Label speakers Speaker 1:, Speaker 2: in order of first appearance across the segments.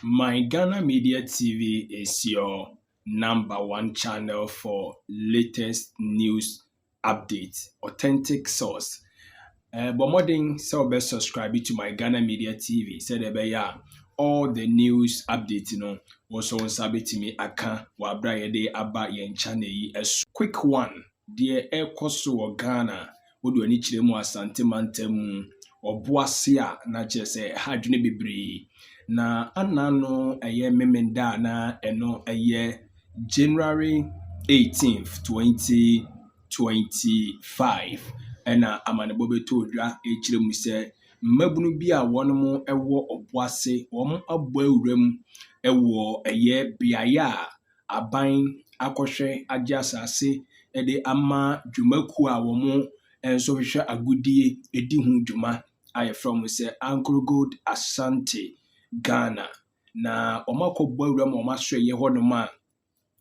Speaker 1: My Ghana Media TV is your number one channel for latest news updates, authentic source. But more than so best subscribe to my Ghana Media TV. Said yeah, all the news updates, was on sabit me aka wabra yede aba yen channel yi a quick one. Dear air costo or Ghana, would any chilemu asante mantemu or boasia na jese hadwene bebree. Na anano eye memenda na eno eye January 18th, 2025. Ɛna amanebɔ bɛtɔ odwa ekyire mu sɛ mmabunu bi a wɔn ɛwɔ ɔboase wɔn abɔ awura mu ɛwɔ ɛyɛ beaeɛ a aban akɔhwɛ agye asase ɛde ama dwumakuo a wɔn nso hwehwɛ agodie edi ho dwuma a yɛfrɛ wɔn sɛ Anglo Gold Asante Ghana. Na wɔn akɔbɔ awura mu wɔn aso ɛyɛ hɔnom a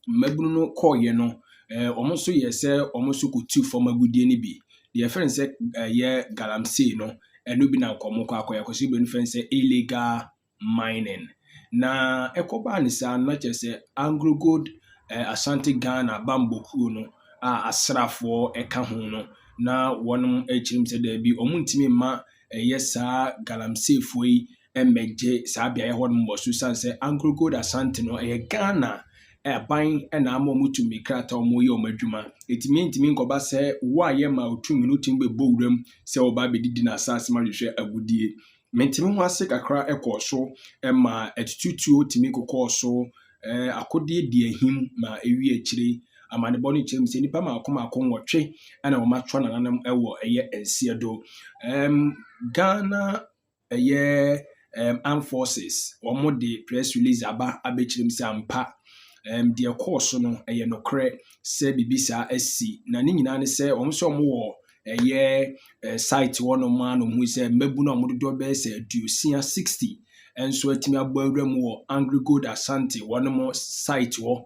Speaker 1: mmabunu no kɔɔyɛ no wɔn nso yɛ sɛ wɔn nso kotu fam agodie no bi. The friend said, galamsey no, and no be na komoko akosi be friend say illegal mining. Na ekoba ni sa not just say Anglo Gold Asante Ghana bambo kuo no asrafo eka ho no na wonum echirim say there bi omuntimi ma saa galamsey foi emegye saa bia ye hodum bo susan say Anglo Gold Asante no Ghana ban na ama mutumi krata omoye omadwuma etimi nkoba se wo aye ma otumi no timbe bowuram se oba bedidi na asase ma hwehwe agudie mentimi ho ase kakra ekoso ma etututu otimi kokoso akode di ahim ma ewi akire amane boni kyerem se nipa ma akoma akonwotwe ana wo matwa nanam ewo eye ensie do Ghana eye armed forces wo de press release aba abekyerem se ampa deɛ kɔɔso no ɛyɛ nokre sɛ bibisa asi na ne nyinaa ne sɛ wɔn so wɔn ɛyɛ site wɔn ma no hu sɛ mmabu no wɔn dodo bɛyɛ sɛ 60 ɛnso atimi abɔ awura mu wɔ Anglo Gold Asante wɔn mo site wɔ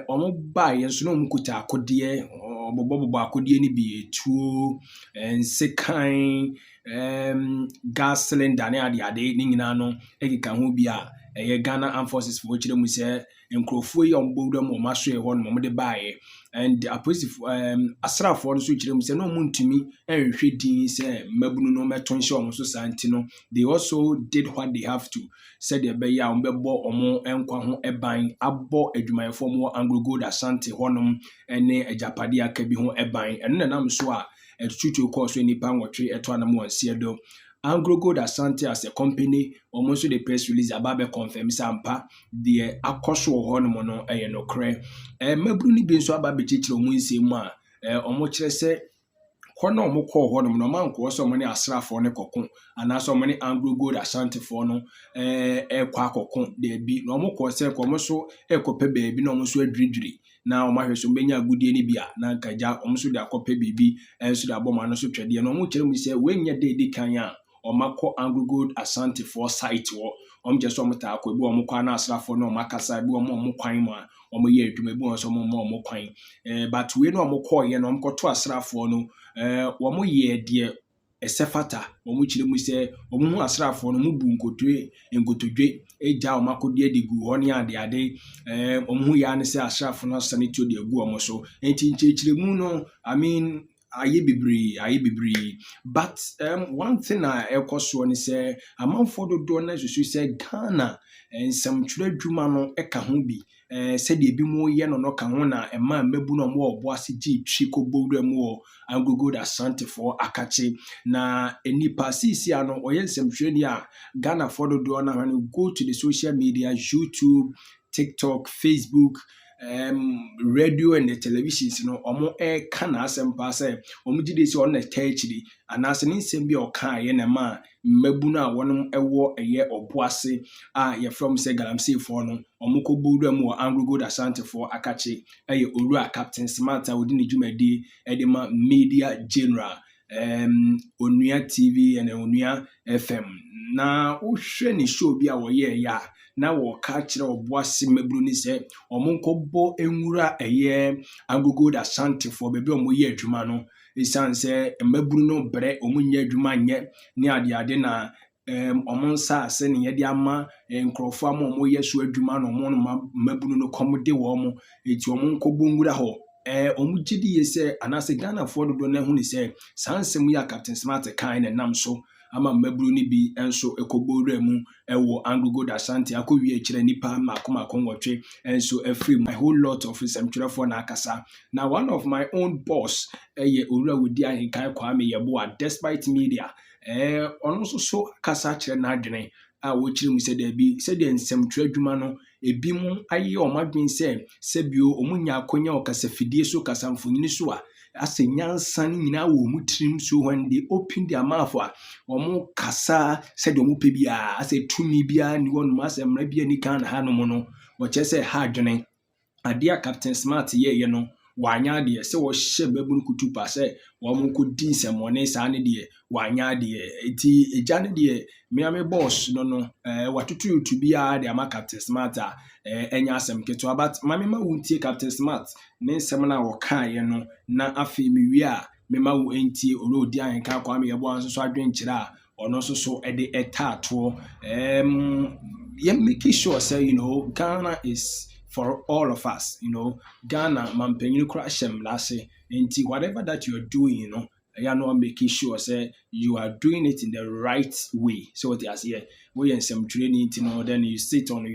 Speaker 1: wɔn ba yɛn so na wɔn kuta akodeɛ bɔbɔ akodeɛ ne bi etuo nsekan gas cylinder ne ade ne nyinaa no ekeka ho bi a ɛyɛ Ghana Armed Forces for kyerɛ mu sɛ nkrofo yi ombowura mu maso e hɔ no mo de baaye and aposif asrafo no so kyerɛ mu sɛ no muntumi enhwɛ din sɛ mabunu no meto nhyɛ ɔmo so santi no they also did what they have to said they be ya ombɛbɔ ɔmo enkwa ho eban abɔ adwumayɛfo mo Anglo Gold Asante hɔnom ene ajapade aka bi ho eban ɛno na nam so a etutu course nipa nwɔtwe ɛto anam wɔnsie do Anglo Gold Asante as a company almost the press release about be confirm sampa the akoso ho no no eye no kre mabru ni bi nso aba be chichiro mu nsem a omo kire se kono omo kɔ ho no no manko so omo ne asrafo ne kokon ana so omo ne Anglo Gold Asante fo no ekɔ akokon de bi no omo kɔ se komo so ekɔpɛ baabi no omo so adridiri na omo ahwɛ so benya agudie ni bia na nkaja omo so de akɔpɛ bibi enso de abɔma no so twɛde no omo kire mu se wenya de di kan a Omako Anglo Gold Asante for site wo just omta akɔ bi omkwa na asrafo no makasa bi omkwan mu a omoye adwuma bi won so omkwan but we no omkɔ ye no omkɔto asrafo no omoye de esefata omokyire mu sɛ omohu asrafo no mubu nkotodwe eja omakode adigu hɔ ne ade omohu ya ne sɛ asrafo no asane to de agu omo so enti nkyekire mu no I mean aye bibri but one thing I ekoso ni say amanfo dodo na susu say Ghana ensam twere adwuma no eka ho bi said de bi mu ye no ka ho na ema mabu no mo obo ase gi twiko bowura mu o Anglo Gold Asante for akache na enipa sisi ano oye ensam twere ni a Ghana for dodo na go to the social media YouTube, TikTok, Facebook, radio and the televisions no omo kana asempa say omo gide se on na tachiri anase ne nsem bi oka ye na ma mabu na wonom ewo eye oboase a ye from say galamsey for no omo ko bowura mu Anglo Gold Asante for akache eye owura Captain Smart a wodi ne dwumadi e ma media general Onua TV and Onua FM na wohwɛ ne show bi a woye ya na wo ka kire oboase mabru ni se omonkobo enwura eye Anglo Gold Asante for bebe omoye adwuma no esan se mabru no bre omunya adwuma nye ne ade na omonsa ase ne yede ama nkrofo ama omo yeso adwuma no omo no mabunu no komode wo mo eti omo nkobongura ho omo gidi yese anase Ghana for do na hu ni se sansem ya Captain Smart kan na nam so ama mabunu ni bi enso ekobowura mu ewo Anglo Gold Ashanti akowie kire nipa makoma konwotwe enso afri my whole lot of semtwerefo na akasa. Now one of my own boss owura wodi ahenkan Kwame Yeboah despite media ono so kasa kire na adwene a wo kire mu se da bi se de nsemtwe adwuma no ebi mu aye omadwen se bio omunya akonya okasa fidie so kasa mfonyini so a ase nyansa nyina wo mu trim so when they open their mouth omo kasa se de omo pe bia ase tumi bia ni wonu ase mra bia ni kan ha no mo no wo chese ha adwene adia Captain Smart ye no wanya de se wo hye babun kutupa se wo mo ko din semone sa ne de wanya de eti eja ne de me boss no watutu YouTube bia de ama Captain Smart enya asem keto but mame ma wuntie Captain Smart ne nsem na wo kan ye no na afi me wi a me ma wo entie orodi ayenka Kwame Yeboah so adwen kira ono so ede etato yeah, making sure say Ghana is for all of us, Ghana mampenyu krashem lase enti whatever that you are doing, you know making sure say you are doing it in the right way. So what they say we in some training, then you sit on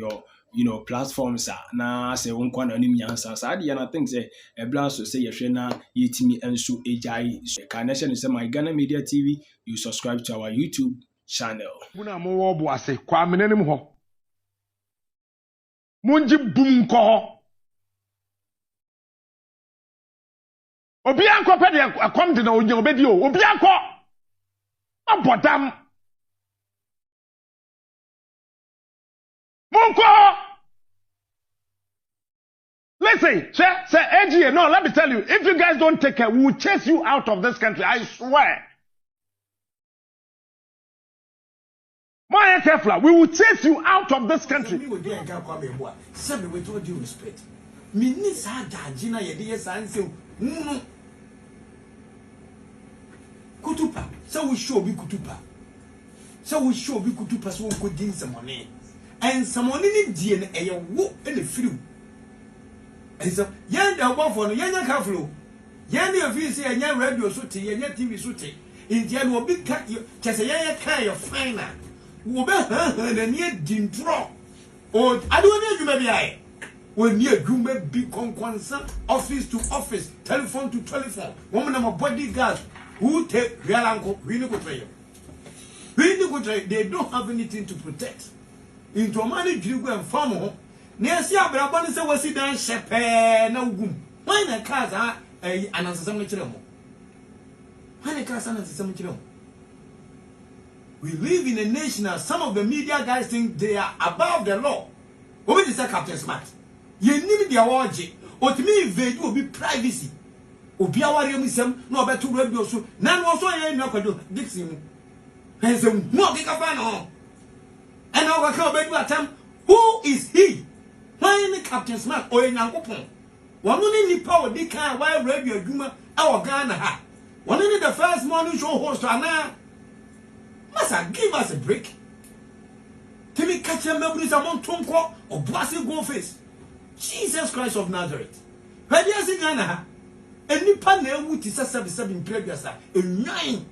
Speaker 1: your platforms na say unkwa na nim yansa sa de na think say e bla so say yehwe na yetimi enso ejai connection say my Ghana Media TV, you subscribe to our YouTube channel.
Speaker 2: Buna mo wo bo ase kwa menenim ho munji bum ko obi anko pe de akom de na onye obedi o obi anko abodam munko. Listen, say AGA, no, let me tell you, if you guys don't take care, we will chase you out of this country, I swear. More careful, we will chase you out of this country.
Speaker 3: Some with all due respect. Minister Jajina, yes, I say, Kutupa, so we show be Kutupa. So we show be Kutupa, so we could gain some money. And some money in DNA, a walk in the field. And so, yan the one for yan careful. Yan of you say, yan radio suti, yan TV suti. In the end, will be cut you, just a yan kind of finer. Will be and near dim drop. Or I don't know you maybe I. When near you may be concerned, office to office, telephone to telephone. Woman of a bodyguard who take real uncle, really good for you. Really good, they don't have anything to protect. Into a money you go and farm home. Near see Abrabani say was it done shepe na ugum. Why na cars are an answer Why na cars are we live in a nation and some of the media guys think they are above the law. What is that Captain Smart? You need the award. What me invade will be privacy. Obi awari omisem no beto radio so. Nan also yen no kwado Dixie. And so mo kika fa no. And now we can be atam. Who is he? Why any Captain Smart or Yankopon? One only power they can why radio Juma our Ghana ha. One only the first morning show host Anna. Masa give us a break. Timmy catch a memory among Tonko or Blasi go face. Jesus Christ of Nazareth. Where do you see Ghana? And Nipa ne would is a 77 previous a 9.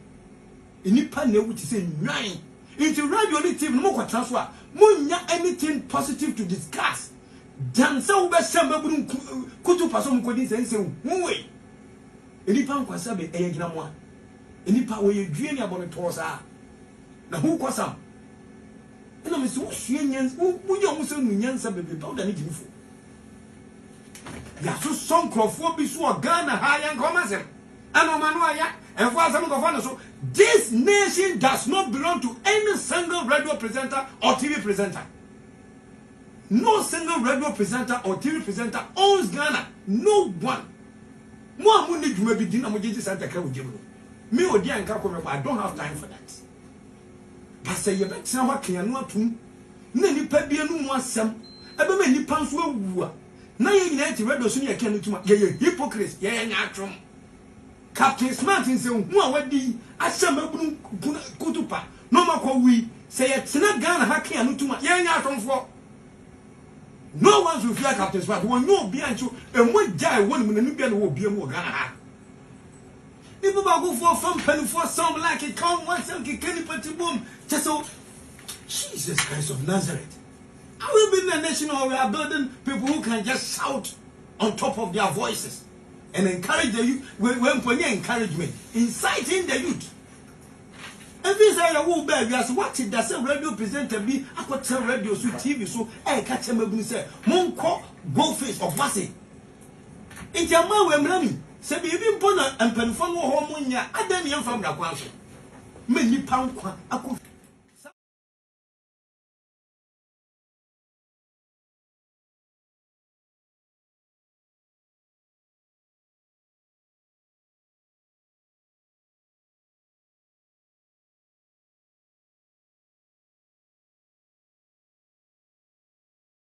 Speaker 3: In Nipa ne would say 9. Into radio TV no transfer. Munya anything positive to discuss. Dansa ube samba buru kutu paso mkodi sense muwe. Nipa nkwasa be eyegina mo. Nipa we yedue ni abone tosa. Na hu kwasam. Ena me so hwie nyans munya mo so nyansa bebe pa da ni gimfo. Ya so son krofo bi so Ghana ha yan komasem. Ano manu aya enfo asem ko fa no so. This nation does not belong to any single radio presenter or TV presenter. No single radio presenter or TV presenter owns Ghana. No one. Mo amu ni dwuma bi di na mo jeje santa ka wogem no. Me odi anka ko me I don't have time for that. But say you bet na wa kan no atum. Na nipa bia no mu asem. Ebe ma nipa nso awu a. Na ye nyina ti radio so ne yake no tuma. Ye hypocrite. Ye nya atrom. Captain Smart say hu a wadi asem abunu kutupa. No makwa wi say it's not Ghana hacking and too much. Yeah, for no one will fear Captain Swat. One no behind you, and one guy one Nubian will be more Ghana. People go for fun penny for some like it come once and can put boom. Just so Jesus Christ of Nazareth. I will be in the national we are building people who can just shout on top of their voices and encourage the youth. When encouragement, inciting the youth. And this I will beg us what it does a radio presenter be. I could tell radio so TV so I catch him and say, Monko, go face of Massey. In Jama, when running, say, be born and penfon home when you're at the young from the council. Many pound, I could